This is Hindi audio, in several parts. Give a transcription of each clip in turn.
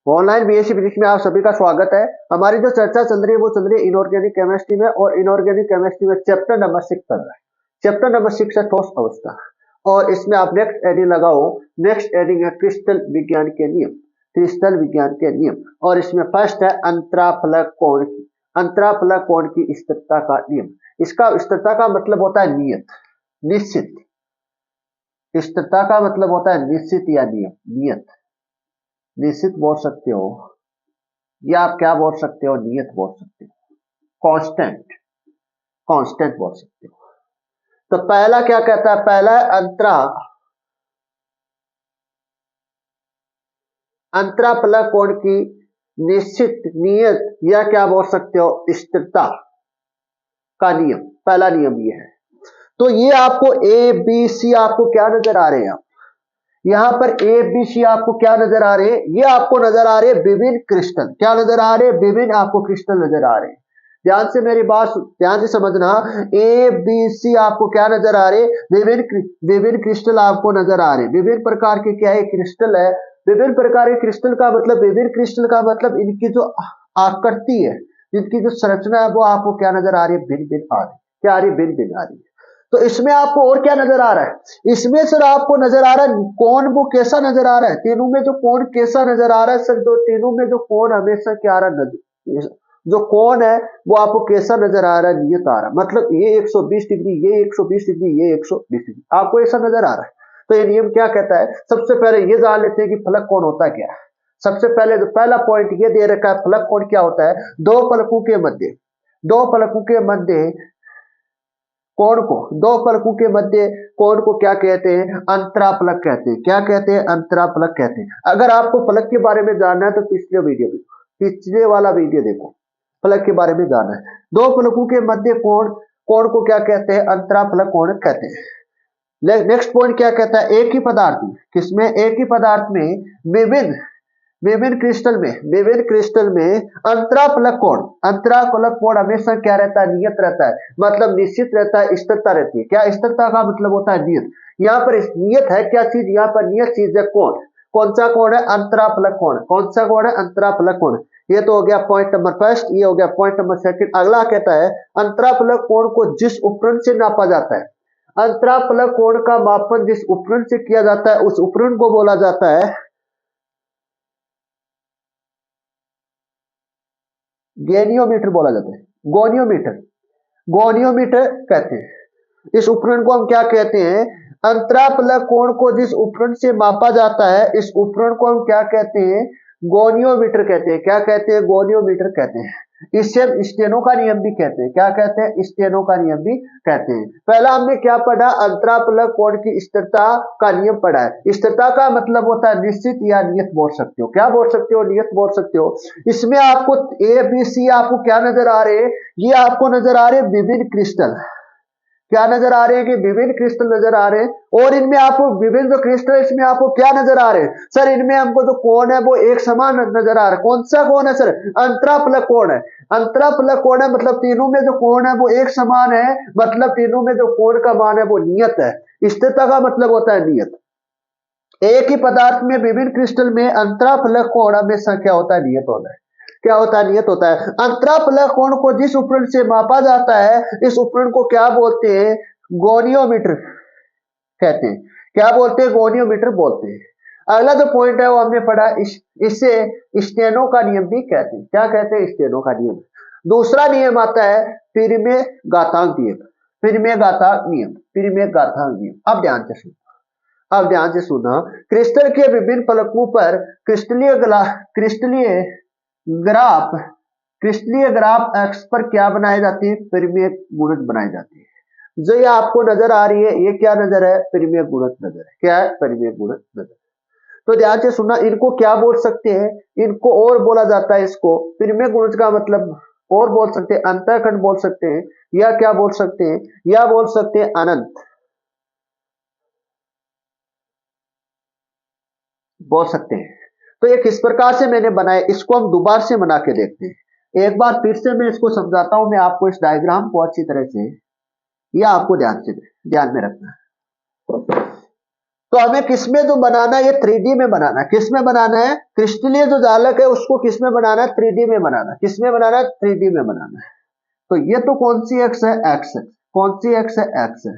ऑनलाइन बीएससी फिजिक्स में आप सभी का स्वागत है। हमारी जो चर्चा चल रही है वो चल रही है इनऑर्गेनिक केमिस्ट्री में, और इनऑर्गेनिक केमिस्ट्री में चैप्टर नंबर 6 चल रहा है। चैप्टर नंबर 6 है ठोस अवस्था, और इसमें आप नेक्स्ट हेडिंग लगाओ। नेक्स्ट हेडिंग है क्रिस्टल विज्ञान के नियम, क्रिस्टल विज्ञान के नियम। और इसमें फर्स्ट है अंतराफलक कोण की, अंतराफलक कोण की स्थिरता का नियम। इसका स्थिरता का मतलब होता है नियत, निश्चित। स्थिरता का मतलब होता है निश्चित या नियम, नियत। निश्चित बोल सकते हो, या आप क्या बोल सकते हो, नियत बोल सकते हो, कांस्टेंट, कांस्टेंट बोल सकते हो। तो पहला क्या कहता है, पहला है अंतराफलक कोण की निश्चित, नियत, या क्या बोल सकते हो, स्थिरता का नियम। पहला नियम ये है। तो ये आपको ए बी सी आपको क्या नजर आ रहे हैं, यहां पर ए बी सी आपको क्या नजर आ रहे हैं, ये आपको नजर आ रहे हैं विभिन्न क्रिस्टल। क्या नजर आ रहे हैं, विभिन्न आपको क्रिस्टल नजर आ रहे हैं। ध्यान से मेरी बात ध्यान से समझना। ए बी सी आपको क्या नजर आ रहे हैं, विभिन्न क्रिस्टल आपको नजर आ रहे हैं। विभिन्न प्रकार के क्या है, क्रिस्टल है। विभिन्न प्रकार के क्रिस्टल का मतलब, विभिन्न क्रिस्टल का मतलब इनकी जो आकृति है, इनकी जो संरचना है वो आपको क्या नजर आ रही है, भिन्न भिन्न आ रही है। क्या आ रही है, भिन्न भिन्न आ रही है। तो इसमें आपको और क्या नजर आ रहा है, इसमें सर आपको नजर आ रहा है कौन, वो कैसा नजर आ रहा है, तीनों में जो कौन कैसा नजर आ रहा है सर, जो तीनों में जो कौन हमेशा क्या आ रहा है, जो कौन है वो आपको कैसा नजर आ रहा है, नियत आ रहा है। मतलब ये 120 डिग्री, ये 120 डिग्री, ये 120 डिग्री, आपको ऐसा नजर आ रहा है। तो ये नियम क्या कहता है, सबसे पहले ये जान लेते हैं कि फलक कोण होता है क्या है। सबसे पहले जो पहला पॉइंट ये दे रखा है, फलक कोण क्या होता है, दो फलकों के मध्य, दो फलकों के मध्य कोण को, दो फलकों के मध्य कोण को क्या कहते हैं, अंतराफलक कहते हैं। क्या कहते हैं, अंतराफलक कहते हैं। अगर आपको फलक के बारे में जानना है तो पिछले वाला वीडियो देखो, फलक के बारे में जानना है। दो फलकों के मध्य कोण, कोण को क्या कहते हैं, अंतराफलक कोण कहते हैं। नेक्स्ट पॉइंट क्या कहता है, एक ही पदार्थ में, किसमें, एक ही पदार्थ में विभिन्न विभिन्न क्रिस्टल में अंतराफलक कोण, अंतराफलक कोण हमेशा क्या रहता है, नियत रहता है। मतलब निश्चित रहता है, स्थिरता रहती है। क्या स्थिरता का मतलब होता है, नियत। यहाँ पर नियत है क्या चीज, यहाँ पर नियत चीज है कोण। कौन सा कोण है, अंतराफलक कोण। कौन सा कोण है, अंतराफलक कोण। ये तो हो गया पॉइंट नंबर फर्स्ट, ये हो गया पॉइंट नंबर सेकंड। अगला कहता है अंतराफलक कोण को जिस उपकरण से नापा जाता है, अंतराफलक कोण का मापन जिस उपकरण से किया जाता है उस उपकरण को बोला जाता है गैनियोमीटर, बोला जाता है गोनियोमीटर, गोनियोमीटर कहते हैं। इस उपकरण को हम क्या कहते हैं, अंतराफलक कोण को जिस उपकरण से मापा जाता है इस उपकरण को हम क्या कहते हैं, गोनियोमीटर कहते हैं। क्या कहते हैं, गोनियोमीटर कहते हैं। इसे स्टेनो का नियम भी कहते हैं। क्या कहते हैं, स्टेनो का नियम भी कहते हैं। पहला हमने क्या पढ़ा, अंतराफलक कोण की स्थिरता का नियम पढ़ा है। स्थिरता का मतलब होता है निश्चित या नियत बोल सकते हो। क्या बोल सकते हो, नियत बोल सकते हो। इसमें आपको ए बी सी आपको क्या नजर आ रहे हैं, ये आपको नजर आ रहे हैं विभिन्न क्रिस्टल। क्या नजर आ रहे हैं कि विभिन्न क्रिस्टल नजर आ रहे हैं। और इनमें आपको विभिन्न जो क्रिस्टल, इसमें आपको क्या नजर आ रहे हैं सर, इनमें हमको जो कोण है वो एक समान नजर आ रहा है। कौन सा कोण है सर, अंतराफलक कोण है। अंतराफलक कोण है मतलब तीनों में जो कोण है वो एक समान है, मतलब तीनों में जो कोण का मान है वो नियत है। स्थिरता का मतलब होता है नियत। एक ही पदार्थ में विभिन्न क्रिस्टल में अंतराफलक कोण हमेशा क्या होता है, नियत होता है। क्या होता है, नियत होता है। अंतराफलक कोण को जिस उपकरण से मापा जाता है इस उपकरण को क्या बोलते हैं, गोनियोमीटर कहते हैं। क्या बोलते हैं, गोनियोमीटर बोलते हैं। अगला जो पॉइंट है वो हमने पढ़ा, इसे स्टेनो का नियम भी कहते हैं। क्या कहते हैं, स्टेनो का नियम। दूसरा नियम आता है परिमेय घातांक नियम, परिमेय घातांक नियम, परिमेय घातांक नियम। अब ध्यान से सुनो, अब ध्यान से सुना। क्रिस्टल के विभिन्न फलकों पर ग्राफ क्रिस्टलीय ग्राफ एक्स पर क्या बनाए जाते हैं, परिमेय गुणक बनाए जाते हैं। जो ये आपको नजर आ रही है ये क्या नजर है, परिमेय गुणक नजर है। क्या है, परिमेय गुणक नजर। तो ध्यान से सुनना, इनको क्या बोल सकते हैं, इनको और बोला जाता है, इसको परिमेय गुणक का मतलब और बोल सकते हैं, अंतःखंड बोल सकते हैं, या क्या बोल सकते हैं, या बोल सकते हैं अनंत बोल सकते हैं। तो ये किस प्रकार से मैंने बनाया, इसको हम दोबारा से बना के देखते हैं। एक बार फिर से मैं इसको समझाता हूं, मैं आपको इस डायग्राम को अच्छी तरह से, यह आपको ध्यान में रखना है। तो हमें किसमें जो बनाना है, ये 3D में बनाना है। किस में बनाना है? क्रिस्टलीय जो जालक है उसको किस में बनाना है? 3D में बनाना है। किस में बनाना है? 3D में बनाना है। तो ये तो कौन सी एक्स है? एक्स है। कौन सी एक्स है? एक्स है।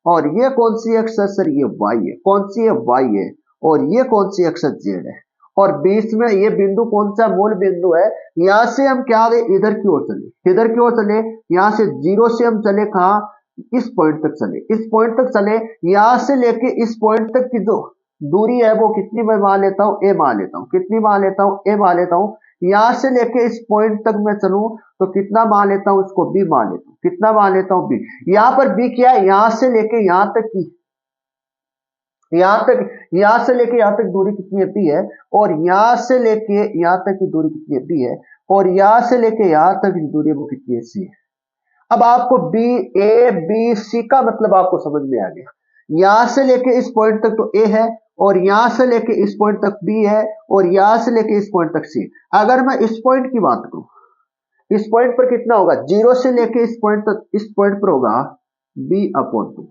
और ये कौन सी एक्स है सर? ये वाई है। कौन सी है? वाई है। और ये कौन सी एक्स है? जेड है। और बीच में ये बिंदु कौन सा मूल बिंदु है? यहां से हम क्या दे, इधर की ओर चले। इधर की ओर चले, यहां से जीरो से हम चले कहा, इस पॉइंट तक चले। इस पॉइंट तक चले, यहां से लेके इस पॉइंट तक की जो दूरी है वो कितनी मैं मान लेता हूं? ए मान लेता हूं। कितनी मान लेता हूं? ए मान लेता हूं। यहां से लेके इस पॉइंट तक मैं चलूं तो कितना मान लेता हूं? इसको बी मान लेता हूं। कितना मान लेता हूं? बी। यहां पर बी क्या है? यहां से लेके यहां तक की, यहां से लेके यहां तक दूरी कितनी है? बी है। और यहां से लेके यहां तक की दूरी कितनी है? बी है। और यहां से लेके यहां तक की दूरी वो कितनी है? सी है। अब आपको बी, ए बी सी का मतलब आपको समझ में आ गया। यहां से लेके इस पॉइंट तक तो ए है, और यहां से लेके इस पॉइंट तक बी है, और यहां से लेके इस पॉइंट तक सी। अगर मैं इस पॉइंट की बात करूं, इस पॉइंट पर कितना होगा? जीरो से लेके इस पॉइंट तक, इस पॉइंट पर होगा बी अपॉन टू।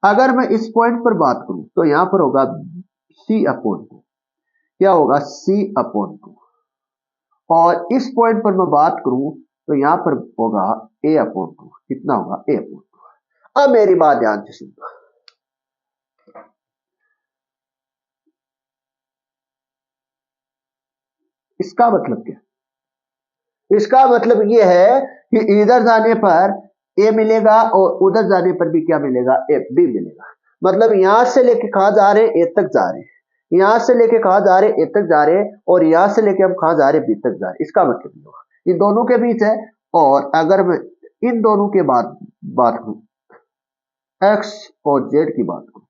अगर मैं इस पॉइंट पर बात करूं तो यहां पर होगा सी अपॉन टू। क्या होगा? सी अपॉन टू। और इस पॉइंट पर मैं बात करूं तो यहां पर होगा ए अपॉन टू। कितना होगा? ए अपॉन टू। अब मेरी बात ध्यान से सुनना। इसका मतलब क्या? इसका मतलब यह है कि इधर जाने पर ए मिलेगा और उधर जाने पर भी क्या मिलेगा? ए बी मिलेगा। मतलब यहां से लेके कहा जा रहे हैं? ए तक जा रहे हैं। यहां से लेके कहा जा रहे हैं? ए तक जा रहे हैं। और यहां से लेके हम कहा जा रहे हैं? बी तक जा रहे हैं। इसका मतलब ये होगा इन दोनों के बीच है। और अगर मैं इन दोनों के बाद बात करूं, एक्स और जेड की बात करूं,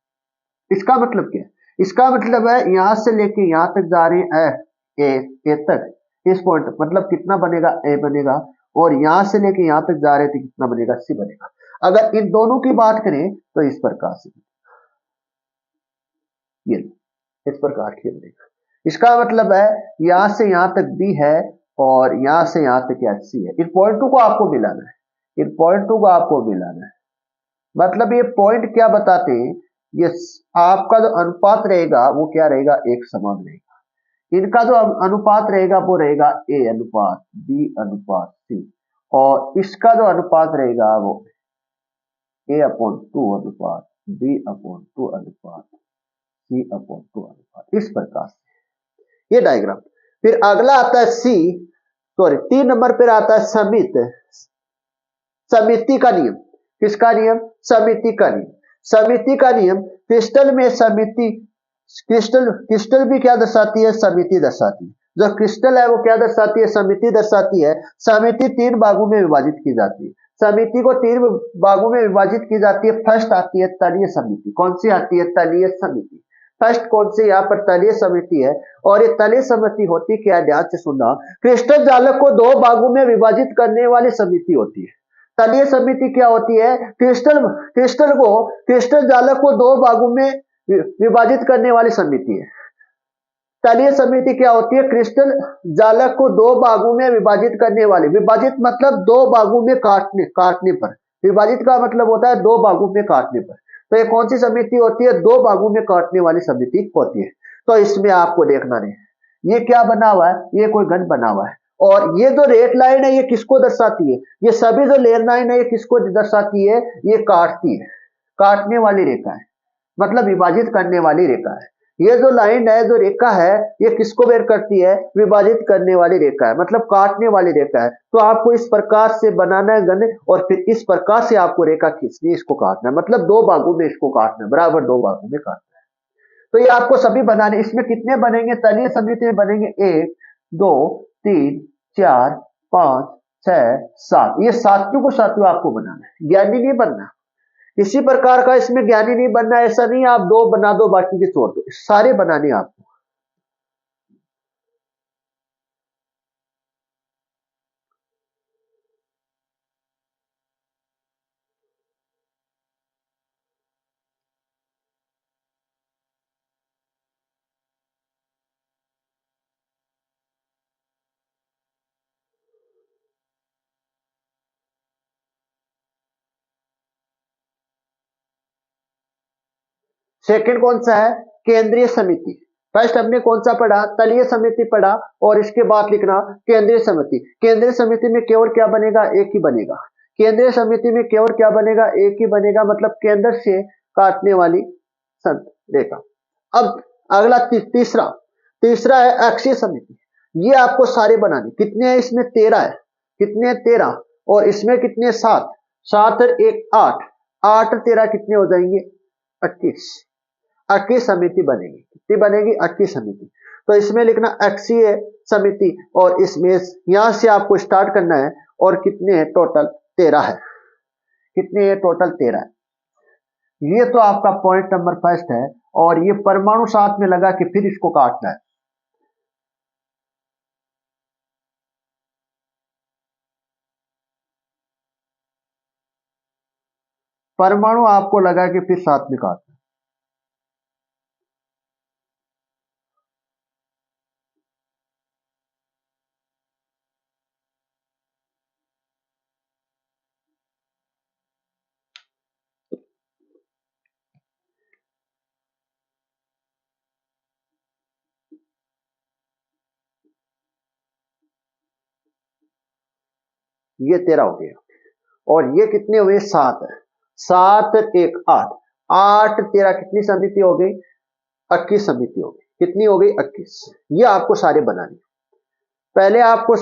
इसका मतलब क्या है? इसका मतलब है यहां से लेके यहां तक जा रहे हैं ए, ए तक, इस पॉइंट तक, मतलब कितना बनेगा? ए बनेगा। और यहां से लेके यहां तक जा रहे थे, कितना बनेगा? सी बनेगा। अगर इन दोनों की बात करें तो इस प्रकार से, ये इस प्रकार की बनेगा। इसका मतलब है यहां से यहां तक बी है, और यहां से यहां तक क्या? सी है। इन पॉइंटों को आपको मिलाना है। इन पॉइंटों को आपको मिलाना है। मतलब ये पॉइंट क्या बताते हैं? ये आपका जो अनुपात रहेगा वो क्या रहेगा? एक समान रहेगा। इनका जो अनुपात रहेगा वो रहेगा ए अनुपात बी अनुपात सी। और इसका जो अनुपात रहेगा वो ए अपॉन टू अनुपात बी अपॉन टू अनुपात सी अपॉन टू अनुपात। इस प्रकार से ये डायग्राम। फिर अगला आता है सी, सॉरी 3 नंबर पर आता है समित, समिति का नियम। किसका नियम? समिति का नियम। समिति का नियम क्रिस्टल में समिति, क्रिस्टल क्रिस्टल भी क्या दर्शाती है? समिति दर्शाती है। जो क्रिस्टल है वो क्या दर्शाती है? समिति दर्शाती है। समिति 3 भागों में विभाजित की जाती है। समिति को 3 भागों में विभाजित की जाती है। फर्स्ट आती है तलीय समिति। कौन सी आती है? तलीय समिति। फर्स्ट कौन सी? यहाँ पर तलीय समिति है। और ये तलीय समिति होती क्या है? ध्यान से सुनना। क्रिस्टल जालक को 2 भागों में विभाजित करने वाली समिति होती है। तलीय समिति क्या होती है? क्रिस्टल क्रिस्टल जालक को 2 भागों में विभाजित करने वाली समिति है। तलीय समिति क्या होती है? क्रिस्टल जालक को 2 भागों में विभाजित करने वाली। विभाजित मतलब 2 भागों में काटने काटने पर। विभाजित का मतलब होता है 2 भागों में काटने पर। तो ये कौन सी समिति होती है? 2 भागों में काटने वाली समिति होती है। तो इसमें आपको देखना नहीं, ये क्या बना हुआ है? ये कोई घन बना हुआ है। और ये जो रेड लाइन है ये किसको दर्शाती है? ये सभी जो लेयर लाइन है ये किसको दर्शाती है? ये काटती है, काटने वाली रेखा है, मतलब विभाजित करने वाली रेखा है। ये जो लाइन है, जो रेखा है, ये किसको बेर करती है? विभाजित करने वाली रेखा है, मतलब काटने वाली रेखा है। तो आपको इस प्रकार से बनाना है घन, और फिर इस प्रकार से आपको रेखा खींचनी है, इसको काटना है, मतलब 2 भागों में इसको काटना है, बराबर 2 भागों में काटना है। तो ये आपको सभी बनाने। इसमें कितने बनेंगे? तलीय समिति में बनेंगे 1 2 3 4 5 6 7। ये सातों को सातों आपको बनाना है, ज्ञानी नहीं बनना। किसी प्रकार का इसमें ज्ञानी नहीं बनना। ऐसा नहीं आप 2 बना दो बाकी के छोड़ दो, सारे बनाने आपको। सेकंड कौन सा है? केंद्रीय समिति। फर्स्ट हमने कौन सा पढ़ा, तलीय समिति पढ़ा, और इसके बाद लिखना केंद्रीय समिति। केंद्रीय समिति में केवल क्या बनेगा, एक ही बनेगा। केंद्रीय समिति में केवल क्या बनेगा, एक ही बनेगा, मतलब केंद्र से काटने वाली रेखा। अब अगला तीसरा है अक्षीय समिति। ये आपको सारे बनाने, कितने हैं इसमें, 13 है। कितने हैं, 13, और इसमें कितने, 7, 7 और 1 8, 8 और 13 कितने हो जाएंगे, 21। अक्षीय समिति बनेगी, कितनी बनेगी, अक्षीय समिति। तो इसमें लिखना अक्षीय समिति, और इसमें यहां से आपको स्टार्ट करना है, और कितने हैं, टोटल 13 है। कितने हैं, टोटल 13 है। ये तो आपका पॉइंट नंबर फर्स्ट है, और ये परमाणु साथ में लगा के फिर इसको काटना है। परमाणु आपको लगा के फिर साथ में काटना है। ये 13 हो गया, और ये कितने हुए, 7 है। 7 1 8, 8 13 कितनी समिति हो गई, 21 समिति हो गई। कितनी हो गई, 21। ये आपको सारे बनाने, पहले आपको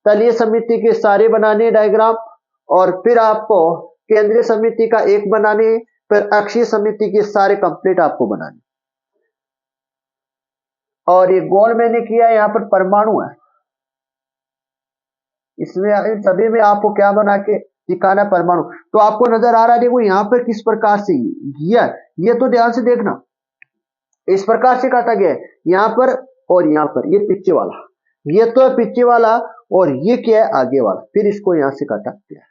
तलीय समिति के सारे बनाने डायग्राम, और फिर आपको केंद्रीय समिति का एक बनाने, फिर अक्षीय समिति के सारे कंप्लीट आपको बनाने। और ये गोल मैंने किया, यहाँ पर परमाणु है, इसमें इन सभी में आपको क्या बना के दिखाना, परमाणु। तो आपको नजर आ रहा है, देखो यहाँ पर किस प्रकार से ये तो ध्यान से देखना, इस प्रकार से काटा गया है, यहाँ पर और यहाँ पर, ये पीछे वाला, ये तो है पीछे वाला, और ये क्या है, आगे वाला, फिर इसको यहां से काटा गया।